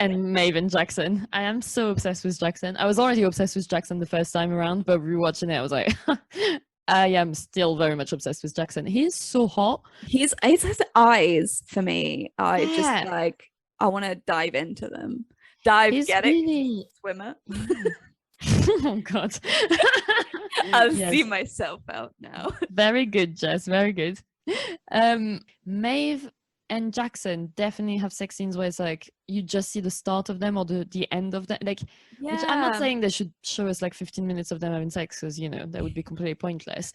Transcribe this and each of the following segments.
and Maeve and Jackson. I am so obsessed with Jackson. I was already obsessed with Jackson the first time around, but rewatching it, I was like, I am still very much obsessed with Jackson. He is so hot. It's his eyes for me. I just Yeah. like, I want to dive into them. He's Get really... it? Swimmer. Oh God. I'll Yes. see myself out now. Very good, Jess. Very good. Maeve and Jackson definitely have sex scenes where it's like you just see the start of them or the end of them. Like, which I'm not saying they should show us like 15 minutes of them having sex, because that would be completely pointless.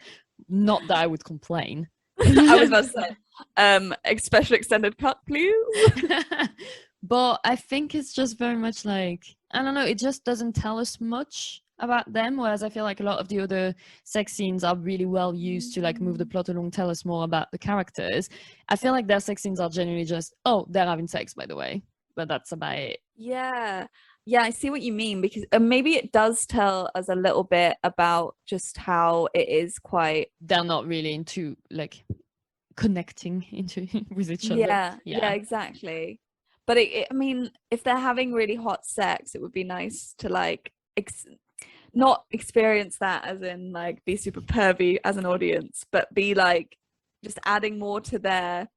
Not that I would complain. I was about to say, special extended cut, please. But I think it's just very much like, I don't know, it just doesn't tell us much about them, whereas I feel like a lot of the other sex scenes are really well used to like move the plot along, tell us more about the characters. I feel like their sex scenes are generally just, oh, they're having sex, by the way, but that's about it. Yeah, I see what you mean, because maybe it does tell us a little bit about just how it is quite, they're not really into like connecting into with each other. Yeah, exactly. But I mean, if they're having really hot sex, it would be nice to like not experience that as in like be super pervy as an audience, but be like just adding more to their,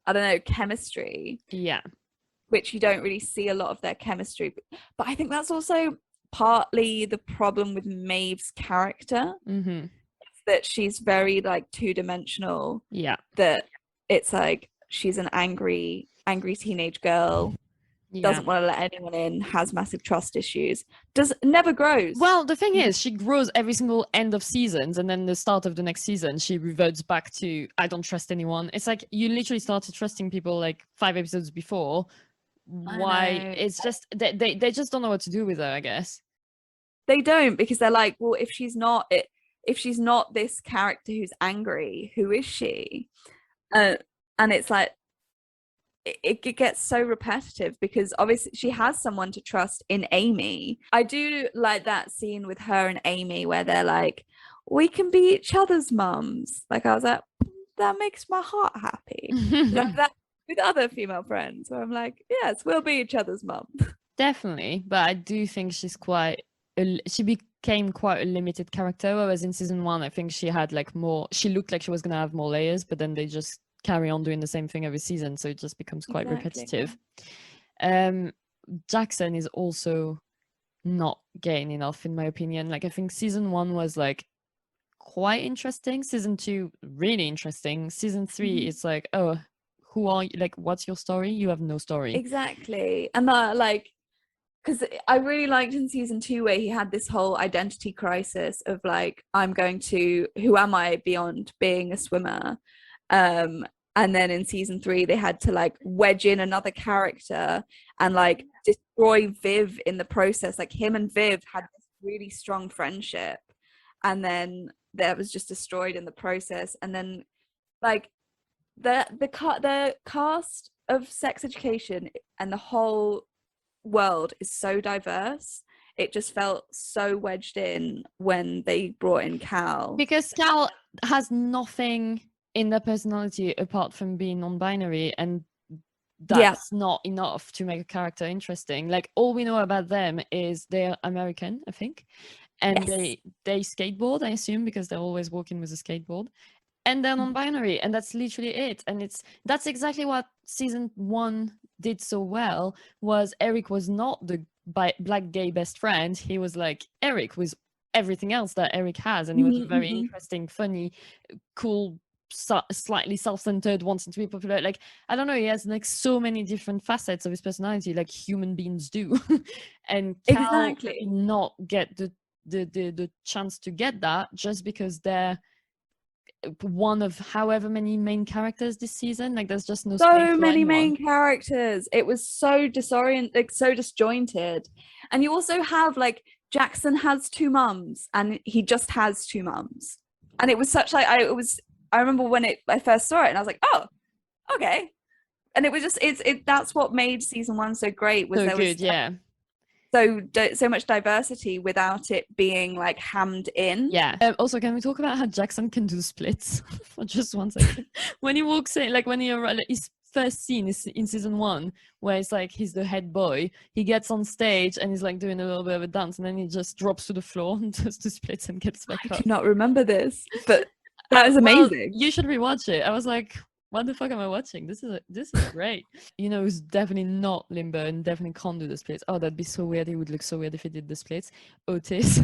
I don't know, chemistry. Yeah. Which you don't really see a lot of their chemistry. But I think that's also partly the problem with Maeve's character. Mm-hmm. That she's very like two-dimensional. Yeah. That it's like she's an angry teenage girl. Doesn't want to let anyone in, has massive trust issues, never grows. Well, the thing is, she grows every single end of seasons, and then the start of the next season she reverts back to, I don't trust anyone. It's like you literally started trusting people like 5 episodes before. Why? It's just they just don't know what to do with her, I guess. They don't, because they're like, well, if she's not this character who's angry, who is she? And it's like it gets so repetitive, because obviously she has someone to trust in Amy. I do like that scene with her and Amy where they're like, we can be each other's mums. Like, I was like, that makes my heart happy. Like that with other female friends, where I'm like, yes, we'll be each other's mum. Definitely, but I do think she became quite a limited character, whereas in season 1 I think she had like more, she looked like she was gonna have more layers, but then they just carry on doing the same thing every season, so it just becomes quite repetitive. Jackson is also not getting enough, in my opinion. Like, I think season 1 was like quite interesting, season 2 really interesting, season 3 it's like, oh, who are you? Like, what's your story? You have no story. Exactly. And that, like, because I really liked in season 2 where he had this whole identity crisis of like, who am I beyond being a swimmer? And then in season 3 they had to like wedge in another character and like destroy Viv in the process. Like, him and Viv had this really strong friendship, and then that was just destroyed in the process. And then like the cast of Sex Education and the whole world is so diverse. It just felt so wedged in when they brought in Cal, because Cal has nothing in their personality apart from being non-binary, and that's not enough to make a character interesting. Like, all we know about them is they're American, I think, and they skateboard, I assume, because they're always walking with a skateboard, and they're non-binary, and that's literally it. And that's exactly what season 1 did so well, was Eric was not the black gay best friend. He was like Eric with everything else that Eric has, and he was very interesting, funny, cool, slightly self-centered, wanting to be popular. Like, I don't know, he has like so many different facets of his personality, like human beings do. And Cal did not get the chance to get that, just because they're one of however many main characters this season. Like, there's just no so many main characters. It was so so disjointed. And you also have like Jackson has 2 mums, and he just has 2 mums, and it was such like I remember when I first saw it and I was like, oh, okay. And it was just that's what made season 1 so great, was so there good, was so much diversity without it being like hammed in. Also, can we talk about how Jackson can do splits for just 1 second? When he walks in, like when he first scene is in season 1, where it's like he's the head boy. He gets on stage and he's like doing a little bit of a dance, and then he just drops to the floor and does the splits and gets back I up. do not remember this, but that is amazing. Well, you should rewatch it. I was like, what the fuck am I watching? This is great. You know, who's definitely not limber and definitely can't do the splits. Oh, that'd be so weird. He would look so weird if he did the splits. Otis.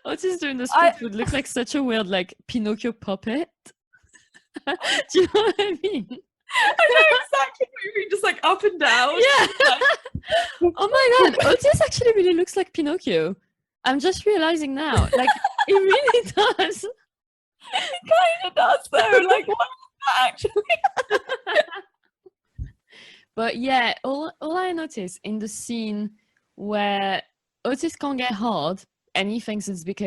Otis doing the splits would look like such a weird, like, Pinocchio puppet. Do you know what I mean? I know exactly what you mean, just like up and down. Yeah. Like... Oh my god, Otis actually really looks like Pinocchio. I'm just realizing now. Like, it really does. It kind of does though. Like, what is that actually? But yeah, all I noticed in the scene where Otis can't get hard, and he thinks it's because